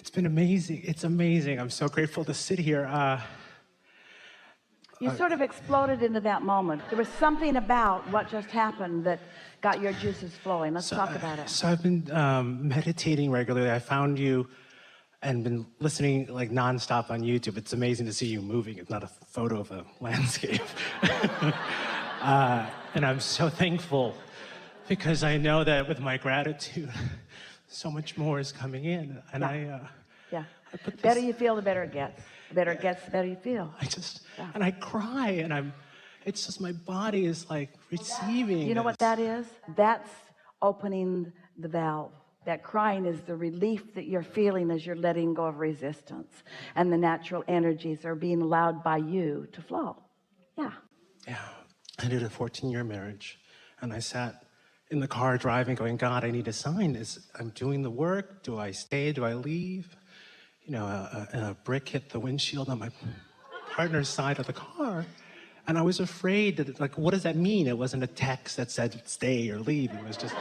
It's been amazing. It's amazing. I'm so grateful to sit here. You sort of exploded into that moment. There was something about what just happened that got your juices flowing. Let's talk about it. So I've been meditating regularly. I found you and been listening like nonstop on YouTube. It's amazing to see you moving. It's not a photo of a landscape. And I'm so thankful because I know that with my gratitude, so much more is coming in. And yeah. The better you feel, the better it gets. The better it gets, the better you feel. And I cry, and it's just my body is like receiving. You know what that is? That's opening the valve. That crying is the relief that you're feeling as you're letting go of resistance, and the natural energies are being allowed by you to flow. Yeah. I did a 14-year marriage, and I sat in the car driving going, God, I need a sign. I'm doing the work. Do I stay? Do I leave? You know, a brick hit the windshield on my partner's side of the car. And I was afraid that, like, what does that mean? It wasn't a text that said stay or leave. It was just,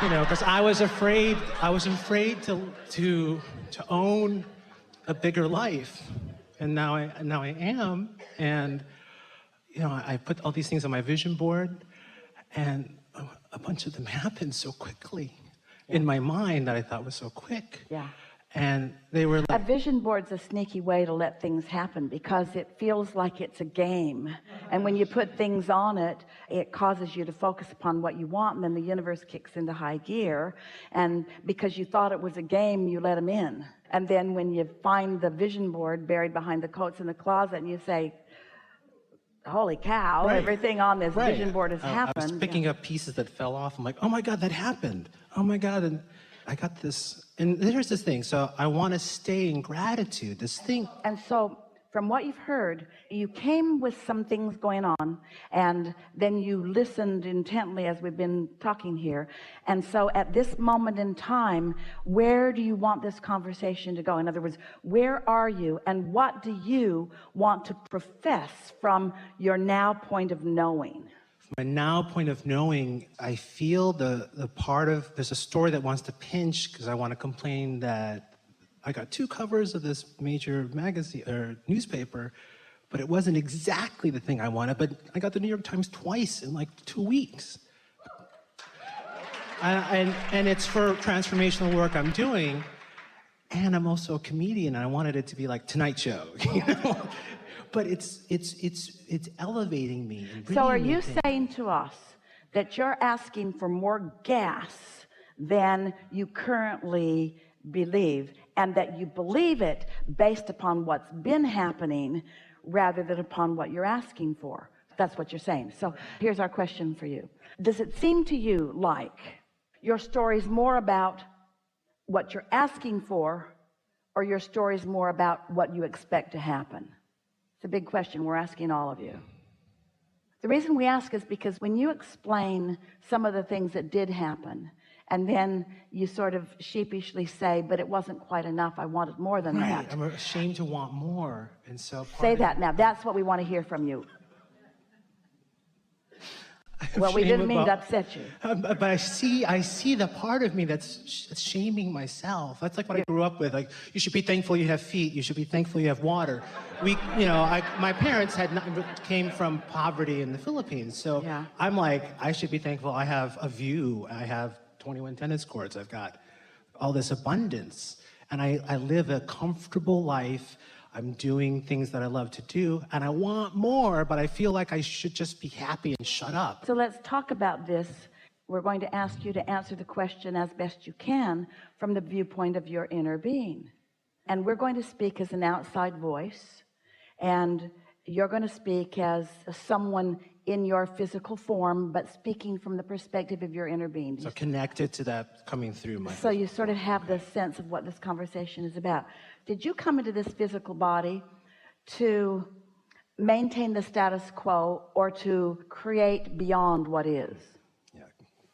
you know, because I was afraid to own a bigger life. And now I am. And, you know, I put all these things on my vision board, and a bunch of them happened so quickly in my mind that I thought was so quick. Yeah. And they were like... A vision board's a sneaky way to let things happen because it feels like it's a game. And when you put things on it, it causes you to focus upon what you want, and then the universe kicks into high gear. And because you thought it was a game, you let them in. And then when you find the vision board buried behind the coats in the closet, and you say, holy cow, everything on this vision board has happened. I was picking up pieces that fell off. I'm like, oh my God, that happened. Oh my God. And I got this, and here's this thing. So I want to stay in gratitude, this thing. And so from what you've heard, you came with some things going on, and then you listened intently as we've been talking here. And so at this moment in time, where do you want this conversation to go? In other words, where are you, and what do you want to profess from your now point of knowing? My now point of knowing, I feel the part of, there's a story that wants to pinch because I want to complain that I got 2 covers of this major magazine or newspaper, but it wasn't exactly the thing I wanted. But I got the New York Times twice in like 2 weeks. And it's for transformational work I'm doing. And I'm also a comedian, and I wanted it to be like Tonight Show, you know? But it's elevating me. And so are you saying to us that you're asking for more gas than you currently believe, and that you believe it based upon what's been happening rather than upon what you're asking for? That's what you're saying. So here's our question for you. Does it seem to you like your story's more about what you're asking for, or your story's more about what you expect to happen? It's a big question we're asking all of you. The reason we ask is because when you explain some of the things that did happen, and then you sort of sheepishly say, but it wasn't quite enough, I wanted more than that. I'm ashamed to want more. And so say that now. That's what we want to hear from you. Well, we didn't mean to upset you. But I see the part of me that's shaming myself. That's like what I grew up with. Like, you should be thankful you have feet. You should be thankful you have water. My parents came from poverty in the Philippines. So I'm like, I should be thankful I have a view. I have 21 tennis courts. I've got all this abundance. And I live a comfortable life. I'm doing things that I love to do, and I want more, but I feel like I should just be happy and shut up. So let's talk about this. We're going to ask you to answer the question as best you can from the viewpoint of your inner being. And we're going to speak as an outside voice, and you're going to speak as someone in your physical form, but speaking from the perspective of your inner being. So connected to that coming through my... So you sort of have the sense of what this conversation is about. Did you come into this physical body to maintain the status quo or to create beyond what is? Yeah,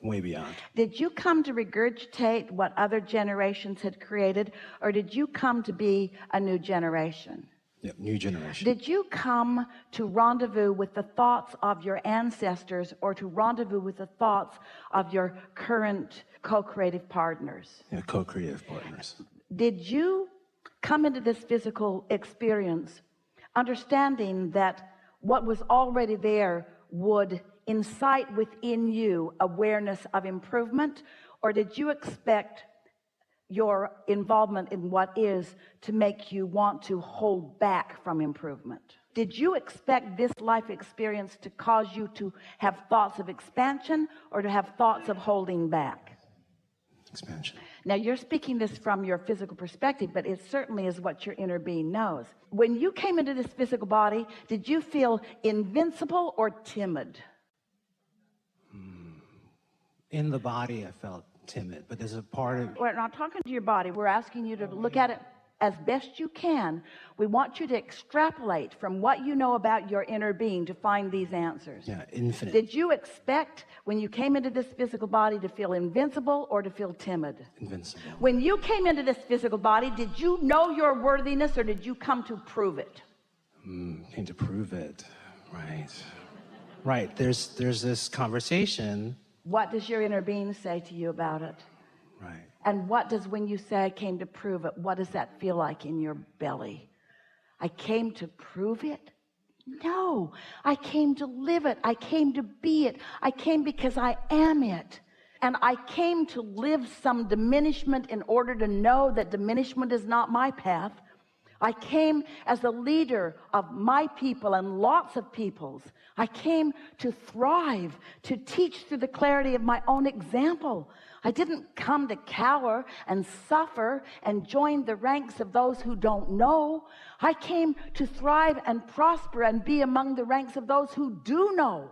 way beyond. Did you come to regurgitate what other generations had created, or did you come to be a new generation? Yep, new generation. Did you come to rendezvous with the thoughts of your ancestors or to rendezvous with the thoughts of your current co-creative partners? Yeah, co-creative partners. Did you come into this physical experience understanding that what was already there would incite within you awareness of improvement, or did you expect your involvement in what is to make you want to hold back from improvement? Did you expect this life experience to cause you to have thoughts of expansion or to have thoughts of holding back? Expansion. Now you're speaking this from your physical perspective, but it certainly is what your inner being knows. When you came into this physical body, did you feel invincible or timid? In the body, I felt timid, but there's a part of... We're not talking to your body. We're asking you to look at it as best you can. We want you to extrapolate from what you know about your inner being to find these answers. Yeah, infinite. Did you expect when you came into this physical body to feel invincible or to feel timid? Invincible. When you came into this physical body, did you know your worthiness or did you come to prove it? Came to prove it. Right. Right. There's this conversation. What does your inner being say to you about it? Right. And what does, when you say I came to prove it, what does that feel like in your belly? I came to prove it? No, I came to live it. I came to be it. I came because I am it. And I came to live some diminishment in order to know that diminishment is not my path. I came as a leader of my people and lots of people's. I came to thrive, to teach through the clarity of my own example. I didn't come to cower and suffer and join the ranks of those who don't know. I came to thrive and prosper and be among the ranks of those who do know.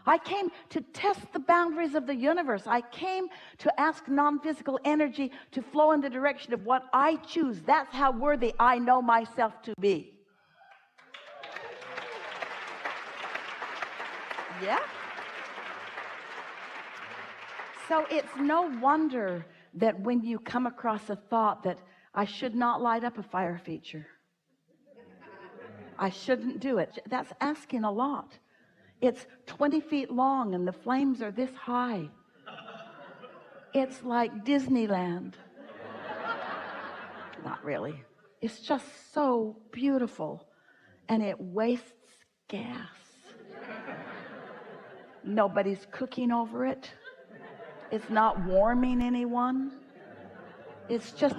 I came to test the boundaries of the universe. I came to ask non-physical energy to flow in the direction of what I choose. That's how worthy I know myself to be. Yeah? So it's no wonder that when you come across a thought that I should not light up a fire feature, I shouldn't do it, that's asking a lot. It's 20 feet long and the flames are this high. It's like Disneyland. Not really. It's just so beautiful and it wastes gas. Nobody's cooking over it. It's not warming anyone. It's just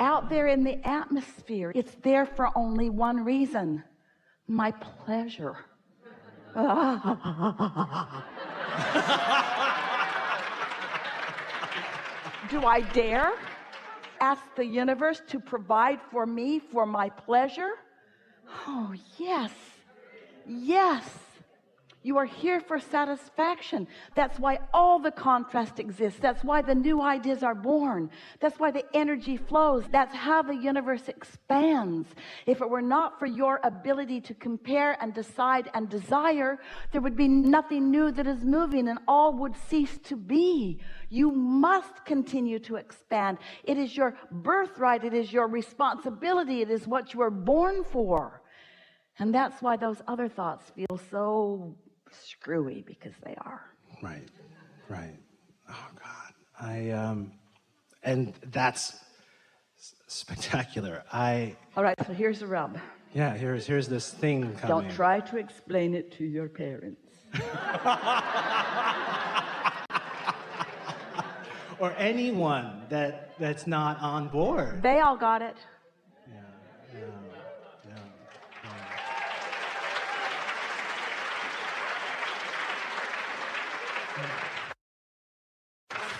out there in the atmosphere. It's there for only one reason: my pleasure. Do I dare ask the universe to provide for me for my pleasure? Oh, yes. Yes. You are here for satisfaction. That's why all the contrast exists. That's why the new ideas are born. That's why the energy flows. That's how the universe expands. If it were not for your ability to compare and decide and desire, there would be nothing new that is moving and all would cease to be. You must continue to expand. It is your birthright. It is your responsibility. It is what you were born for. And that's why those other thoughts feel so screwy, because they are. Right, right. Oh God, and that's spectacular. All right, so here's the rub. Yeah, here's this thing coming. Don't try to explain it to your parents. Or anyone that's not on board. They all got it.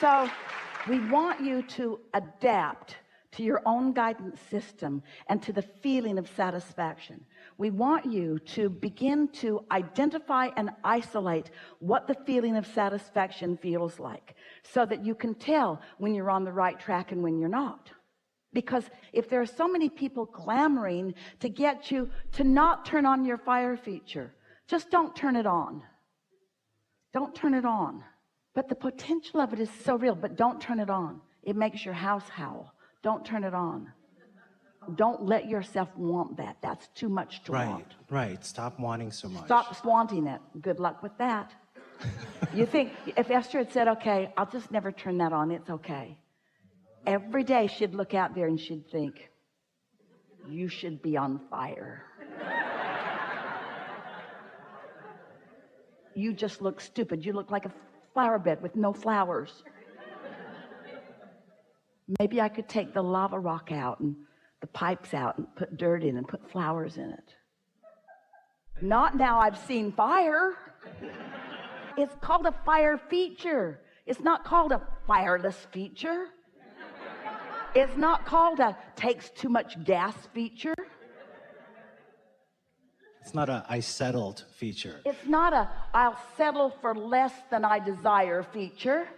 So we want you to adapt to your own guidance system and to the feeling of satisfaction. We want you to begin to identify and isolate what the feeling of satisfaction feels like, so that you can tell when you're on the right track and when you're not. Because if there are so many people clamoring to get you to not turn on your fire feature, just don't turn it on. Don't turn it on. But the potential of it is so real, but don't turn it on. It makes your house howl. Don't turn it on. Don't let yourself want that. That's too much to Right, want. right. Stop wanting so much. Stop wanting it. Good luck with that. You think if Esther had said, okay, I'll just never turn that on, it's okay. Every day she'd look out there and she'd think, you should be on fire. You just look stupid. You look like a flower bed with no flowers. Maybe I could take the lava rock out and the pipes out and put dirt in and put flowers in it. Not now I've seen fire. It's called a fire feature. It's not called a fireless feature. It's not called a takes too much gas feature. It's not a I settled feature. It's not a I'll settle for less than I desire feature.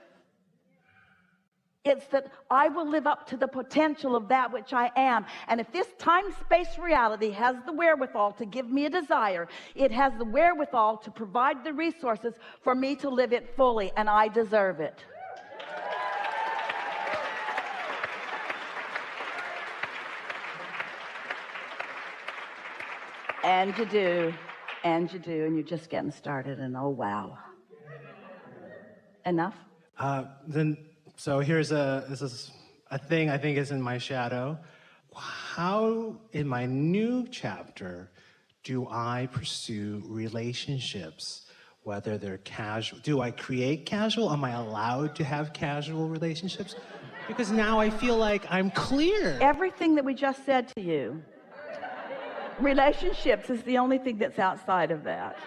It's that I will live up to the potential of that which I am. And if this time-space reality has the wherewithal to give me a desire, it has the wherewithal to provide the resources for me to live it fully, and I deserve it. And you do, and you're just getting started, and oh wow. Enough? So this is a thing I think is in my shadow. How, in my new chapter, do I pursue relationships, whether they're casual? Do I create casual? Am I allowed to have casual relationships? Because now I feel like I'm clear. Everything that we just said to you, relationships is the only thing that's outside of that.